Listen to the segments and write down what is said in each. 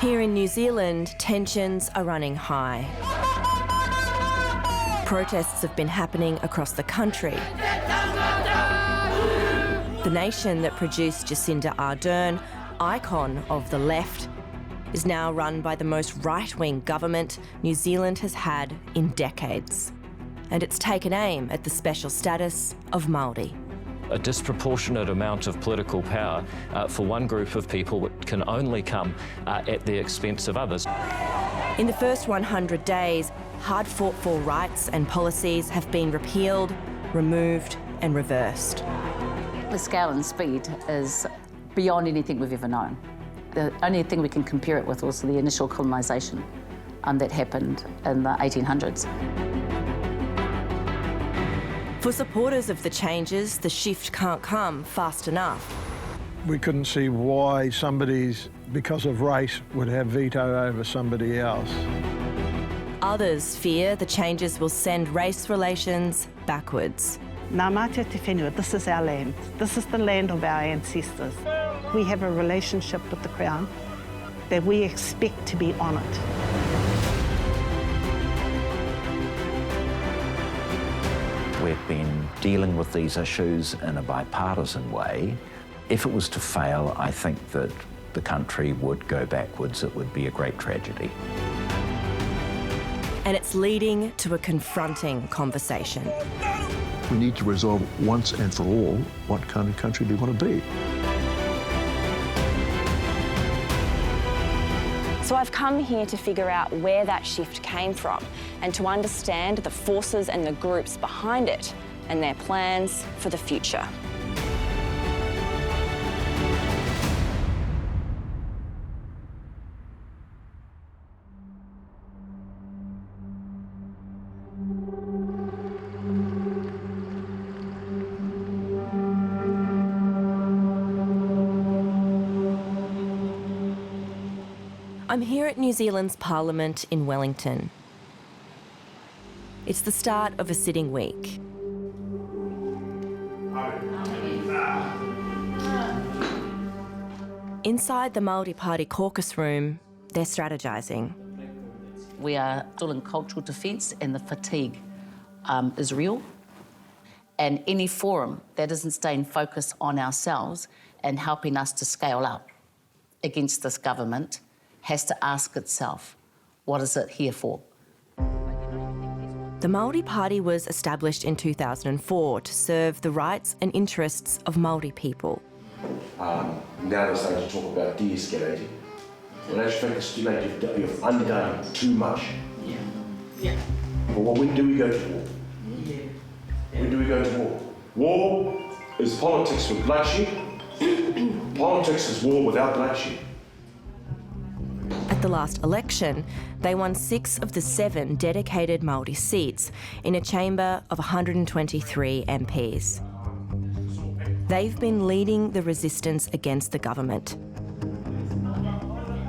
Here in New Zealand, tensions are running high. Protests have been happening across the country. The nation that produced Jacinda Ardern, icon of the left, is now run by the most right-wing government New Zealand has had in decades. And it's taken aim at the special status of Māori. A disproportionate amount of political power for one group of people can only come at the expense of others. In the first 100 days, hard-fought-for rights and policies have been repealed, removed and reversed. The scale and speed is beyond anything we've ever known. The only thing we can compare it with was the initial colonisation that happened in the 1800s. For supporters of the changes, the shift can't come fast enough. We couldn't see why somebody's, because of race, would have veto over somebody else. Others fear the changes will send race relations backwards. Ngā mātua te whenua, this is our land. This is the land of our ancestors. We have a relationship with the Crown that we expect to be honoured. We've been dealing with these issues in a bipartisan way. If it was to fail, I think that the country would go backwards. It would be a great tragedy. And it's leading to a confronting conversation. We need to resolve once and for all what kind of country we want to be. So I've come here to figure out where that shift came from and to understand the forces and the groups behind it and their plans for the future. I'm here at New Zealand's Parliament in Wellington. It's the start of a sitting week. Inside the Māori Party caucus room, they're strategising. We are still in cultural defence and the fatigue is real. And any forum that isn't staying focused on ourselves and helping us to scale up against this government has to ask itself, what is it here for? The Māori Party was established in 2004 to serve the rights and interests of Māori people. Now they're starting to talk about de-escalating. Well, in actual fact, it's too late. You've undone too much. Yeah. Well, when do we go to war? Yeah. When do we go to war? War is politics with bloodshed. Politics is war without bloodshed. At the last election, they won 6 of the 7 dedicated Māori seats in a chamber of 123 MPs. They've been leading the resistance against the government.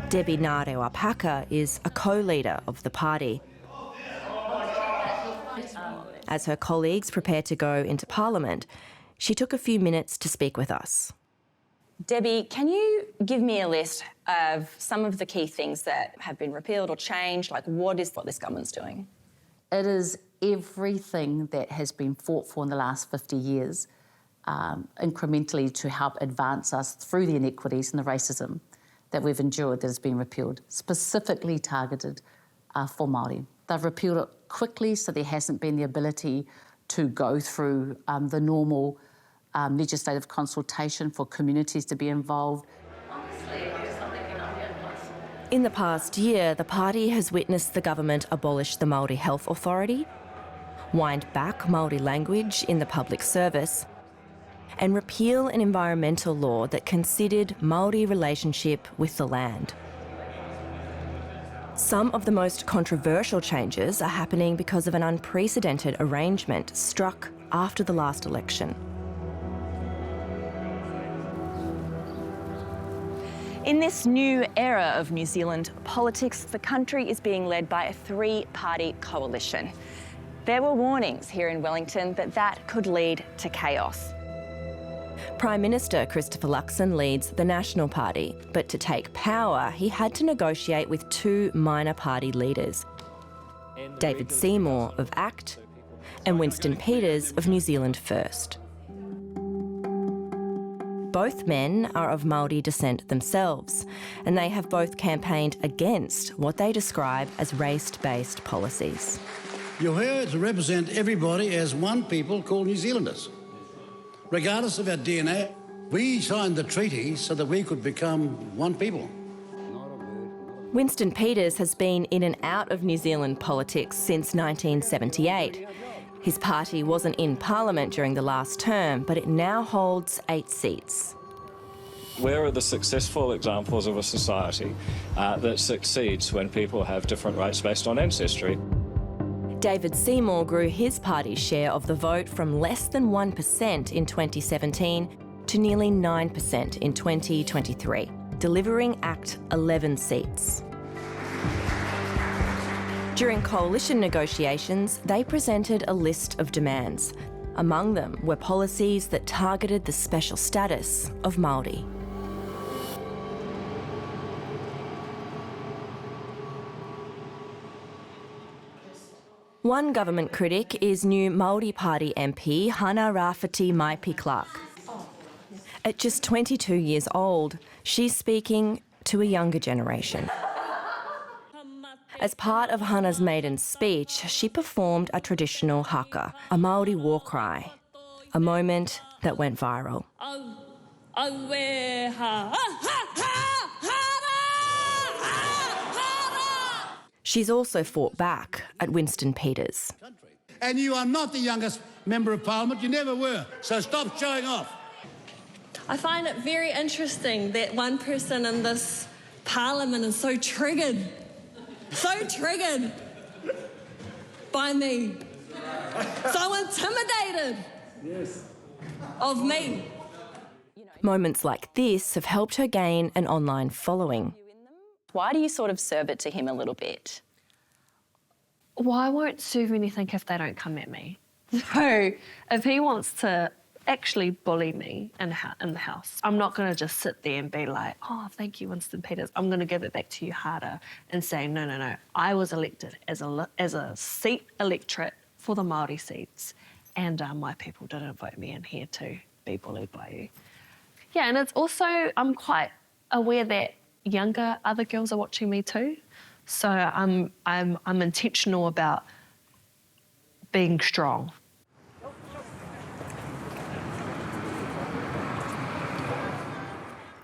Debbie Ngarewa-Packer is a co-leader of the party. As her colleagues prepare to go into Parliament, she took a few minutes to speak with us. Debbie, can you give me a list of some of the key things that have been repealed or changed? Like, what is what this government's doing? It is everything that has been fought for in the last 50 years, incrementally to help advance us through the inequities and the racism that we've endured that has been repealed, specifically targeted for Māori. They've repealed it quickly, so there hasn't been the ability to go through the normal legislative consultation for communities to be involved. In the past year, the party has witnessed the government abolish the Māori Health Authority, wind back Māori language in the public service, and repeal an environmental law that considered Māori relationship with the land. Some of the most controversial changes are happening because of an unprecedented arrangement struck after the last election. In this new era of New Zealand politics, the country is being led by a 3-party coalition. There were warnings here in Wellington that that could lead to chaos. Prime Minister Christopher Luxon leads the National Party, but to take power, he had to negotiate with two minor party leaders, David Seymour of ACT and Winston Peters of New Zealand First. Both men are of Māori descent themselves, and they have both campaigned against what they describe as race-based policies. You're here to represent everybody as one people called New Zealanders. Regardless of our DNA, we signed the treaty so that we could become one people. Winston Peters has been in and out of New Zealand politics since 1978. His party wasn't in Parliament during the last term, but it now holds 8 seats. Where are the successful examples of a society that succeeds when people have different rates based on ancestry? David Seymour grew his party's share of the vote from less than 1% in 2017 to nearly 9% in 2023, delivering ACT 11 seats. During coalition negotiations, they presented a list of demands. Among them were policies that targeted the special status of Māori. One government critic is new Māori Party MP Hana-Rawhiti Maipi-Clarke. At just 22 years old, she's speaking to a younger generation. As part of Hana's maiden speech, she performed a traditional haka, a Māori war cry, a moment that went viral. She's also fought back at Winston Peters. And you are not the youngest member of Parliament, you never were, so stop showing off. I find it very interesting that one person in this Parliament is so triggered by me, so intimidated of me. Moments like this have helped her gain an online following. Why do you sort of serve it to him a little bit? Well, I won't serve anything if they don't come at me. So if he wants to actually bully me in the house, I'm not going to just sit there and be like, oh, thank you, Winston Peters. I'm going to give it back to you harder and say, no. I was elected as a seat electorate for the Māori seats, and my people didn't vote me in here to be bullied by you. Yeah, and it's also, I'm quite aware that other girls are watching me too. So I'm intentional about being strong.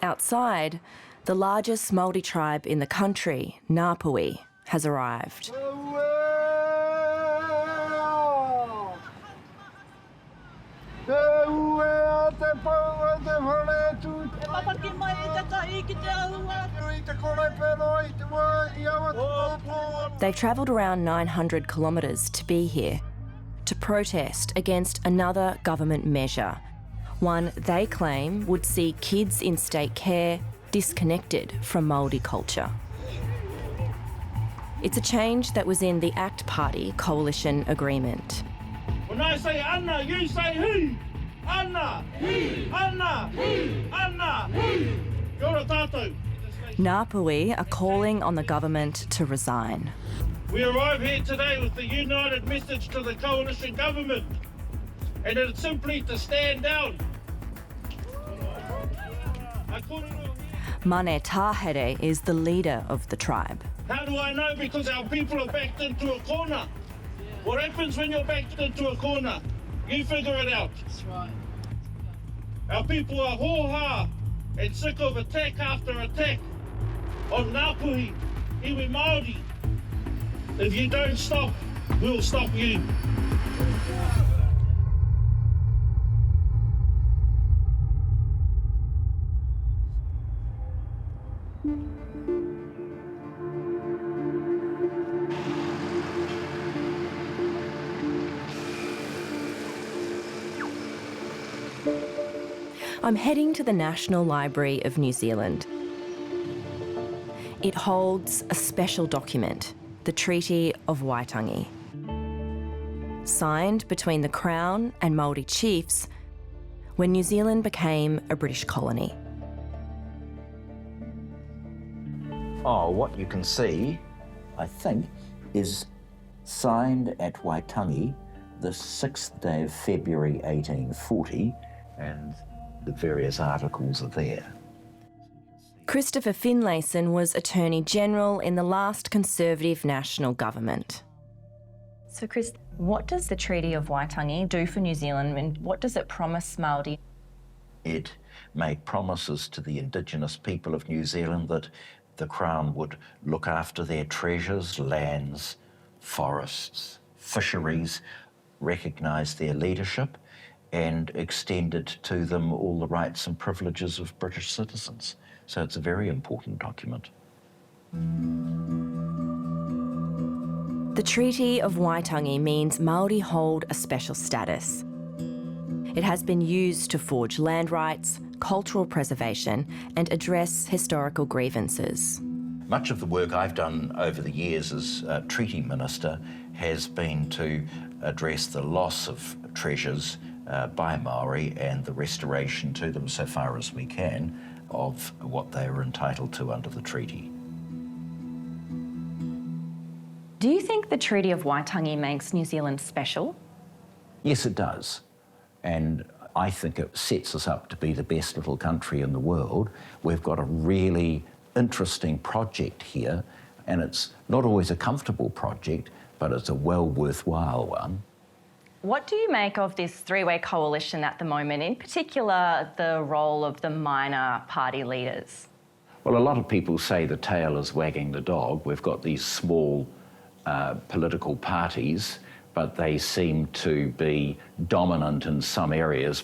Outside, the largest Māori tribe in the country, Ngāpuhi, has arrived. They've travelled around 900 kilometres to be here, to protest against another government measure, one they claim would see kids in state care disconnected from Māori culture. It's a change that was in the ACT Party coalition agreement. When I say Anna, you say who? Anna! He! Anna! He! Anna! He! Kia ora tātou. Ngāpuhi are calling on the government to resign. We arrive here today with the united message to the coalition government, and it's simply to stand down. Mane Tahere is the leader of the tribe. How do I know? Because our people are backed into a corner. What happens when you're backed into a corner? You figure it out. That's right. Our people are hoha and sick of attack after attack on Ngāpuhi, iwi Māori. If you don't stop, we'll stop you. I'm heading to the National Library of New Zealand. It holds a special document, the Treaty of Waitangi. Signed between the Crown and Māori chiefs, when New Zealand became a British colony. Oh, what you can see, I think, is signed at Waitangi the 6th day of February 1840, and the various articles are there. Christopher Finlayson was Attorney General in the last Conservative National Government. So Chris, what does the Treaty of Waitangi do for New Zealand and what does it promise Māori? It made promises to the Indigenous people of New Zealand that the Crown would look after their treasures, lands, forests, fisheries, recognise their leadership and extended to them all the rights and privileges of British citizens. So it's a very important document. The Treaty of Waitangi means Māori hold a special status. It has been used to forge land rights, cultural preservation and address historical grievances. Much of the work I've done over the years as Treaty Minister has been to address the loss of treasures by Māori and the restoration to them so far as we can of what they were entitled to under the treaty. Do you think the Treaty of Waitangi makes New Zealand special? Yes, it does. And I think it sets us up to be the best little country in the world. We've got a really interesting project here, and it's not always a comfortable project, but it's a well worthwhile one. What do you make of this three-way coalition at the moment, in particular the role of the minor party leaders? Well, a lot of people say the tail is wagging the dog. We've got these small political parties, but they seem to be dominant in some areas.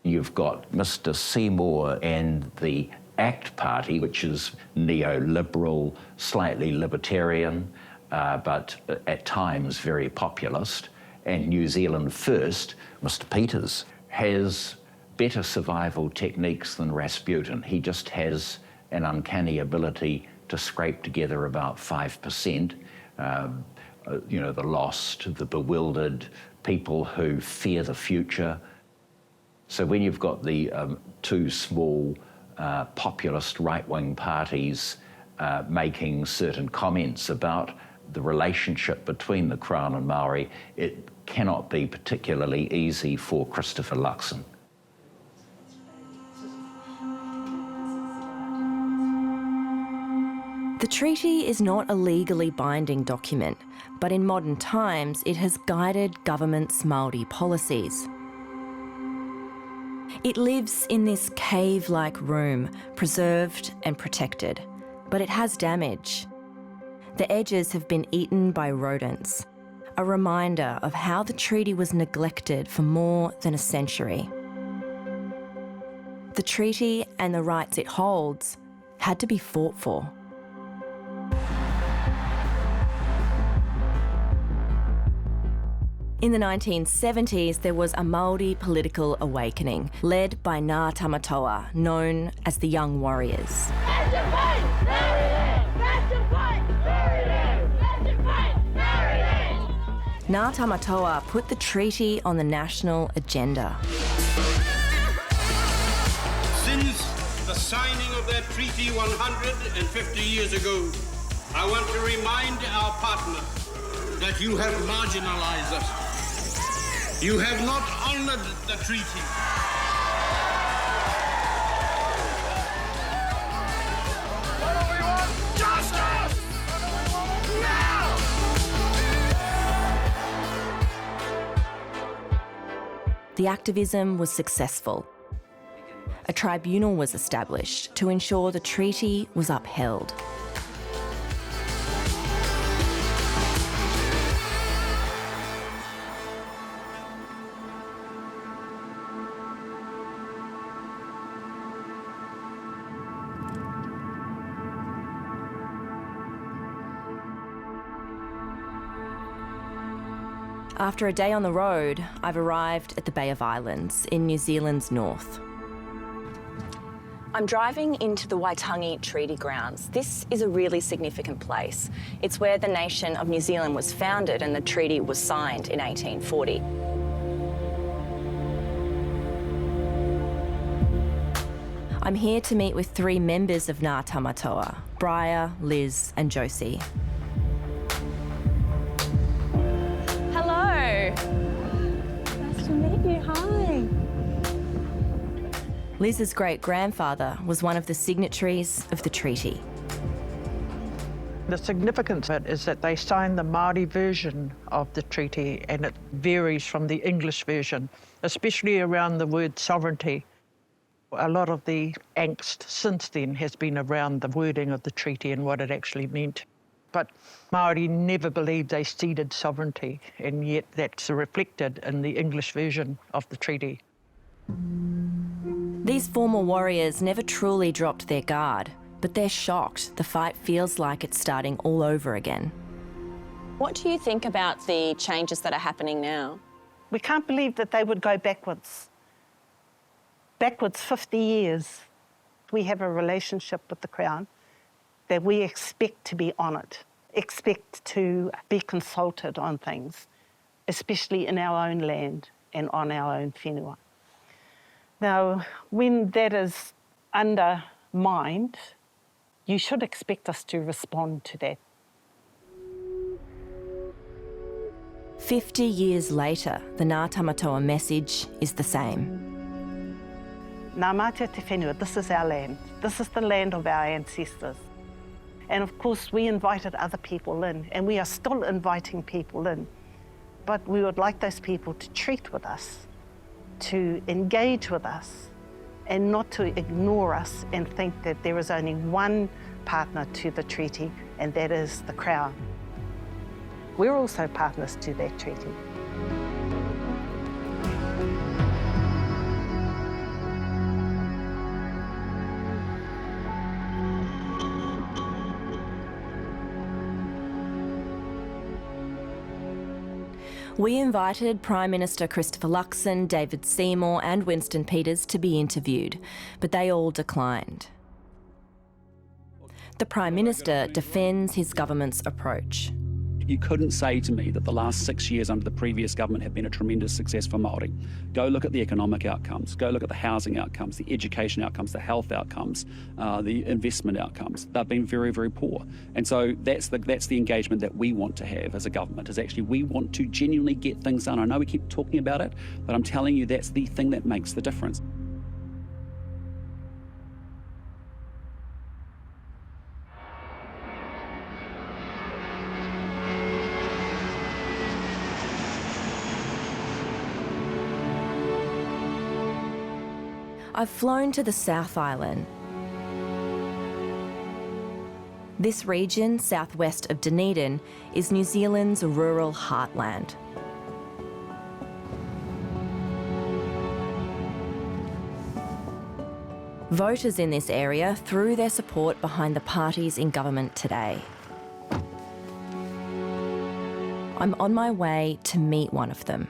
You've got Mr. Seymour and the ACT Party, which is neoliberal, slightly libertarian, but at times very populist. And New Zealand First, Mr. Peters, has better survival techniques than Rasputin. He just has an uncanny ability to scrape together about 5%. You know, the lost, the bewildered, people who fear the future. So when you've got the two small populist right-wing parties making certain comments about the relationship between the Crown and Māori, it cannot be particularly easy for Christopher Luxon. The treaty is not a legally binding document, but in modern times it has guided governments' Māori policies. It lives in this cave-like room, preserved and protected, but it has damage. The edges have been eaten by rodents, a reminder of how the treaty was neglected for more than a century. The treaty and the rights it holds had to be fought for. In the 1970s, there was a Māori political awakening, led by Ngā Tamatoa, known as the Young Warriors. Ngā Tamatoa put the treaty on the national agenda. Since the signing of that treaty 150 years ago, I want to remind our partner that you have marginalized us. You have not honored the treaty. What do we want? Justice! Now! The activism was successful. A tribunal was established to ensure the treaty was upheld. After a day on the road, I've arrived at the Bay of Islands in New Zealand's north. I'm driving into the Waitangi Treaty Grounds. This is a really significant place. It's where the nation of New Zealand was founded and the treaty was signed in 1840. I'm here to meet with 3 members of Ngā Tamatoa, Briar, Liz and Josie. Hello. Nice to meet you. Hi. Liz's great-grandfather was one of the signatories of the treaty. The significance of it is that they signed the Māori version of the treaty, and it varies from the English version, especially around the word sovereignty. A lot of the angst since then has been around the wording of the treaty and what it actually meant. But Māori never believed they ceded sovereignty, and yet that's reflected in the English version of the treaty. These former warriors never truly dropped their guard, but they're shocked the fight feels like it's starting all over again. What do you think about the changes that are happening now? We can't believe that they would go backwards. Backwards 50 years. We have a relationship with the Crown that we expect to be honoured, expect to be consulted on things, especially in our own land and on our own whenua. Now, when that is undermined, you should expect us to respond to that. 50 years later, the Ngā Tamatoa message is the same. Nā mātua te whenua, this is our land. This is the land of our ancestors. And of course, we invited other people in, and we are still inviting people in. But we would like those people to treat with us, to engage with us, and not to ignore us and think that there is only one partner to the treaty, and that is the Crown. We're also partners to that treaty. We invited Prime Minister Christopher Luxon, David Seymour and Winston Peters to be interviewed, but they all declined. The Prime Minister defends his government's approach. You couldn't say to me that the last 6 years under the previous government have been a tremendous success for Māori. Go look at the economic outcomes, go look at the housing outcomes, the education outcomes, the health outcomes, the investment outcomes. They've been very, very poor. And so that's the engagement that we want to have as a government, is actually we want to genuinely get things done. I know we keep talking about it, but I'm telling you that's the thing that makes the difference. I've flown to the South Island. This region, southwest of Dunedin, is New Zealand's rural heartland. Voters in this area threw their support behind the parties in government today. I'm on my way to meet one of them.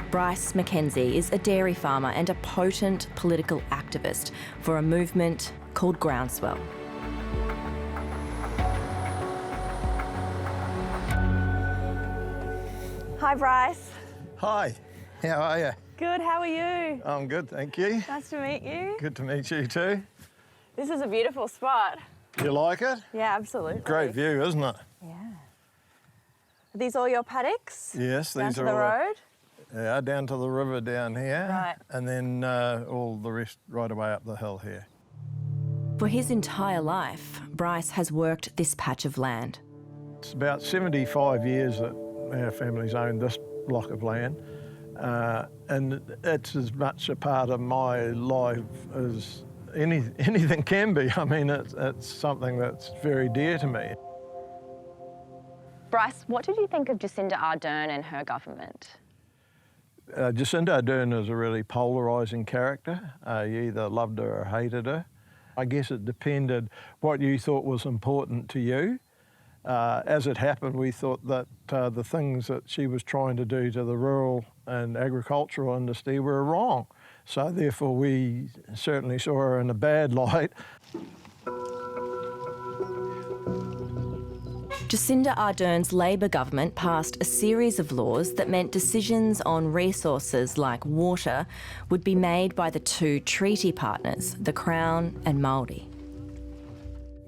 Bryce McKenzie is a dairy farmer and a potent political activist for a movement called Groundswell. Hi, Bryce. Hi, how are you? Good, how are you? I'm good, thank you. Nice to meet you. Good to meet you too. This is a beautiful spot. You like it? Yeah, absolutely. Great view, isn't it? Yeah. Are these all your paddocks? Yes, Down these to are the all road? Yeah, down to the river down here. Right. And then all the rest right away up the hill here. For his entire life, Bryce has worked this patch of land. It's about 75 years that our family's owned this block of land. And it's as much a part of my life as anything can be. I mean, it's something that's very dear to me. Bryce, what did you think of Jacinda Ardern and her government? Jacinda Ardern is a really polarising character. You either loved her or hated her. I guess it depended what you thought was important to you. As it happened, we thought that the things that she was trying to do to the rural and agricultural industry were wrong. So therefore we certainly saw her in a bad light. Jacinda Ardern's Labor government passed a series of laws that meant decisions on resources like water would be made by the two treaty partners, the Crown and Māori.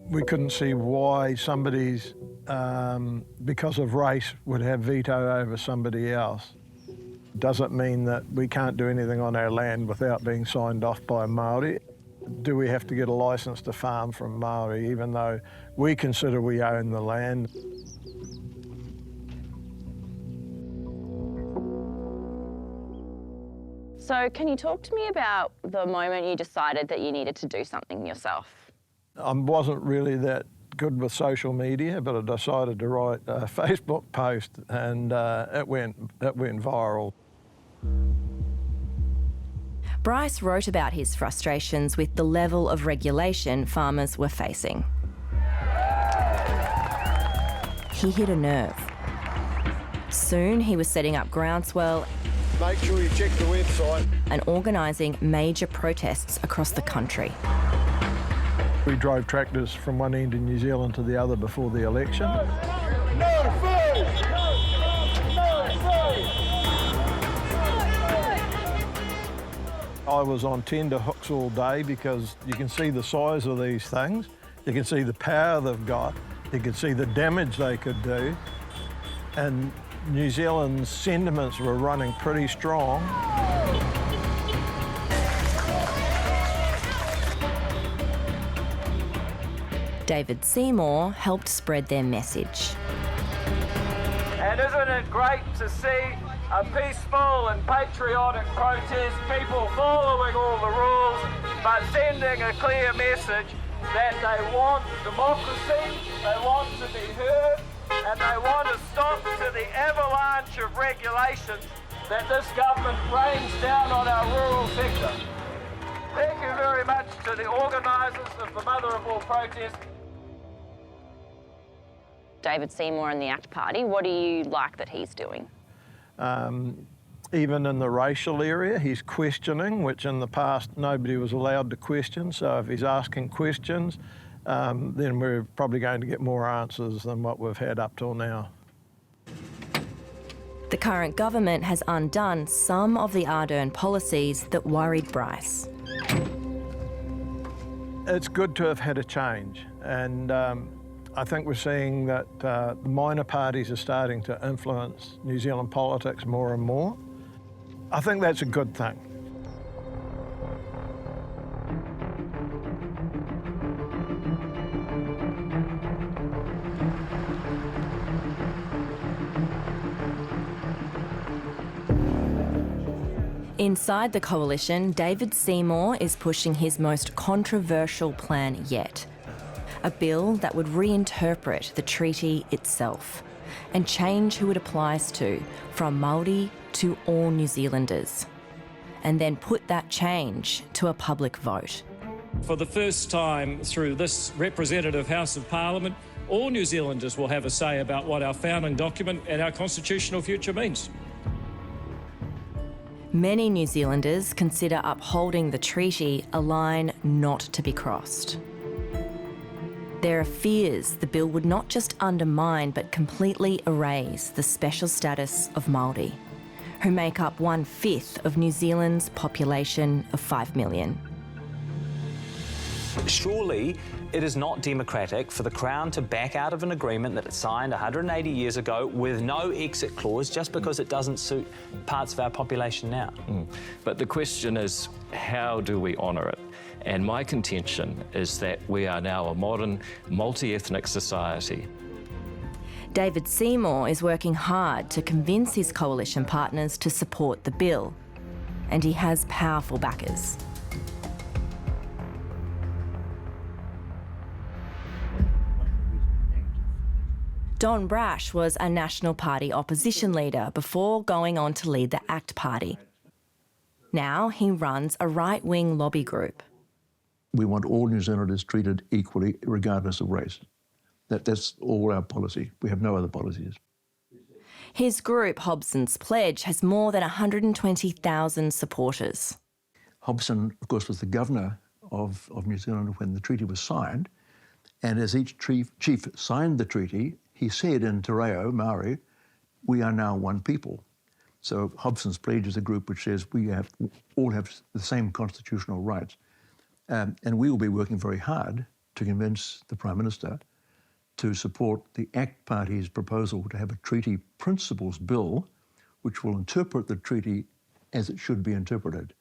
We couldn't see why somebody's, because of race, would have veto over somebody else. Doesn't mean that we can't do anything on our land without being signed off by Māori. Do we have to get a licence to farm from Māori, even though we consider we own the land? So can you talk to me about the moment you decided that you needed to do something yourself? I wasn't really that good with social media, but I decided to write a Facebook post, and it went viral. Bryce wrote about his frustrations with the level of regulation farmers were facing. He hit a nerve. Soon he was setting up groundswell. Make sure you check the website. And organising major protests across the country. We drove tractors from one end of New Zealand to the other before the election. No food! I was on tender hooks all day because you can see the size of these things, you can see the power they've got, you can see the damage they could do, and New Zealand's sentiments were running pretty strong. David Seymour helped spread their message. And isn't it great to see a peaceful and patriotic protest, people following all the rules, but sending a clear message that they want democracy, they want to be heard, and they want to stop to the avalanche of regulations that this government rains down on our rural sector. Thank you very much to the organisers of the Mother of All protests. David Seymour and the ACT Party, what do you like that he's doing? Even in the racial area, he's questioning, which in the past nobody was allowed to question. So if he's asking questions, then we're probably going to get more answers than what we've had up till now. The current government has undone some of the Ardern policies that worried Bryce. It's good to have had a change, and I think we're seeing that the minor parties are starting to influence New Zealand politics more and more. I think that's a good thing. Inside the coalition, David Seymour is pushing his most controversial plan yet. A bill that would reinterpret the treaty itself and change who it applies to, from Māori to all New Zealanders, and then put that change to a public vote. For the first time through this representative House of Parliament, all New Zealanders will have a say about what our founding document and our constitutional future means. Many New Zealanders consider upholding the treaty a line not to be crossed. There are fears the bill would not just undermine but completely erase the special status of Māori, who make up 1/5 of New Zealand's population of 5 million. Surely it is not democratic for the Crown to back out of an agreement that it signed 180 years ago with no exit clause just because it doesn't suit parts of our population now. But the question is, how do we honour it? And my contention is that we are now a modern, multi-ethnic society. David Seymour is working hard to convince his coalition partners to support the bill, and he has powerful backers. Don Brash was a National Party opposition leader before going on to lead the ACT Party. Now he runs a right-wing lobby group. We want all New Zealanders treated equally, regardless of race. That's all our policy. We have no other policies. His group, Hobson's Pledge, has more than 120,000 supporters. Hobson, of course, was the governor of New Zealand when the treaty was signed, and as each chief signed the treaty, he said in Te Reo, Māori, we are now one people. So Hobson's Pledge is a group which says we all have the same constitutional rights. And we will be working very hard to convince the Prime Minister to support the ACT Party's proposal to have a treaty principles bill which will interpret the treaty as it should be interpreted.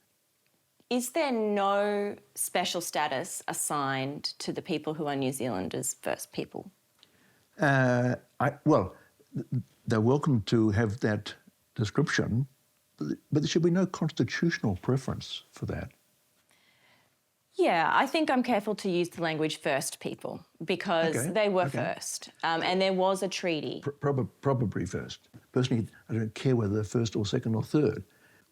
Is there no special status assigned to the people who are New Zealanders' first people? Well, they're welcome to have that description, but there should be no constitutional preference for that. Yeah, I think I'm careful to use the language first people because they were first and there was a treaty. Probably first. Personally, I don't care whether they're first or second or third.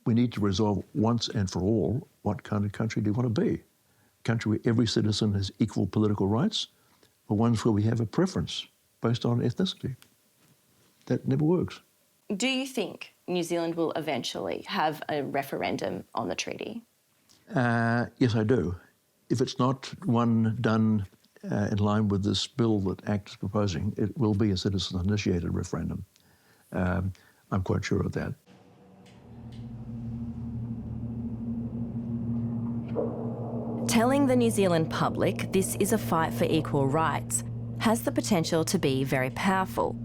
We need to resolve once and for all what kind of country do you want to be? A country where every citizen has equal political rights, or ones where we have a preference based on ethnicity? That never works. Do you think New Zealand will eventually have a referendum on the treaty? Yes, I do. If it's not one done in line with this bill that ACT is proposing, it will be a citizen-initiated referendum. I'm quite sure of that. Telling the New Zealand public this is a fight for equal rights has the potential to be very powerful.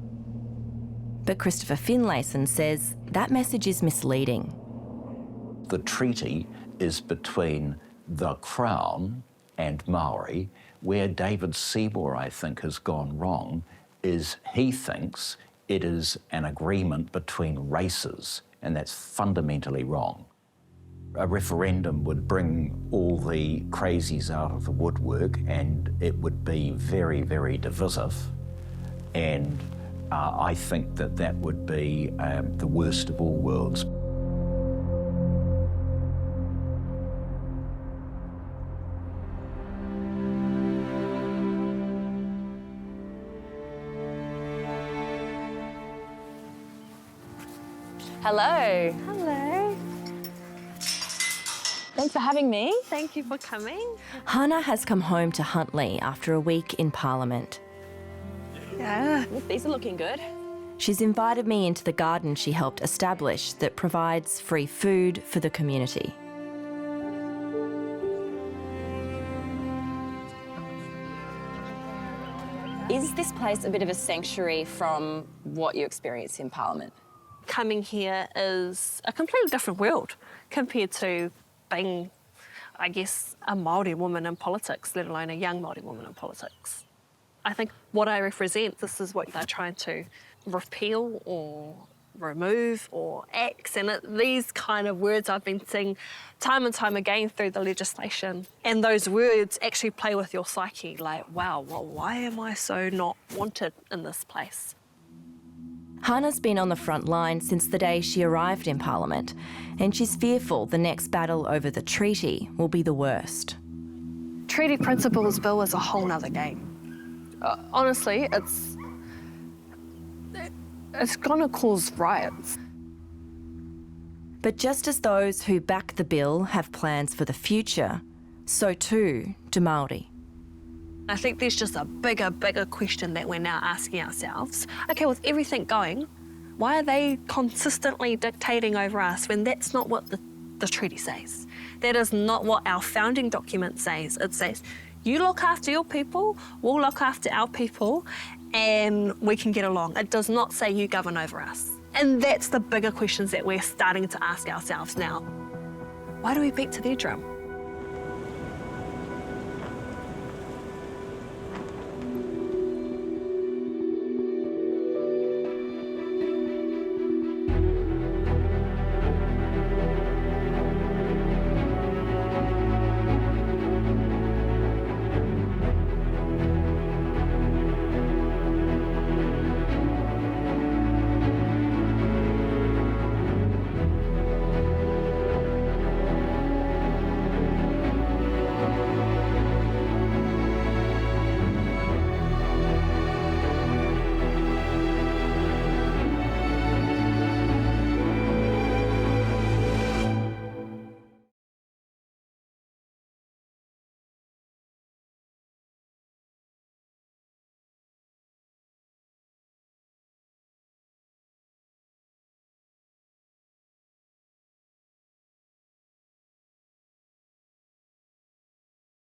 But Christopher Finlayson says that message is misleading. The treaty is between the Crown and Māori. Where David Seymour, I think, has gone wrong is he thinks it is an agreement between races, and that's fundamentally wrong. A referendum would bring all the crazies out of the woodwork, and it would be very, very divisive. And I think that that would be the worst of all worlds. Hello. Hello. Thanks for having me. Thank you for coming. Hana has come home to Huntly after a week in Parliament. Yeah. These are looking good. She's invited me into the garden she helped establish that provides free food for the community. Is this place a bit of a sanctuary from what you experience in Parliament? Coming here is a completely different world compared to being, I guess, a Māori woman in politics, let alone a young Māori woman in politics. I think what I represent, this is what they're trying to repeal or remove or axe, and these kind of words I've been seeing time and time again through the legislation. And those words actually play with your psyche, like, wow, well, why am I so not wanted in this place? Hana's been on the front line since the day she arrived in Parliament, and she's fearful the next battle over the treaty will be the worst. Treaty Principles Bill is a whole nother game. Honestly, it's gonna cause riots. But just as those who back the bill have plans for the future, so too do Māori. I think there's just a bigger question that we're now asking ourselves. Okay, with everything going, why are they consistently dictating over us when that's not what the treaty says? That is not what our founding document says. It says, you look after your people, we'll look after our people, and we can get along. It does not say you govern over us. And that's the bigger questions that we're starting to ask ourselves now. Why do we beat to their drum?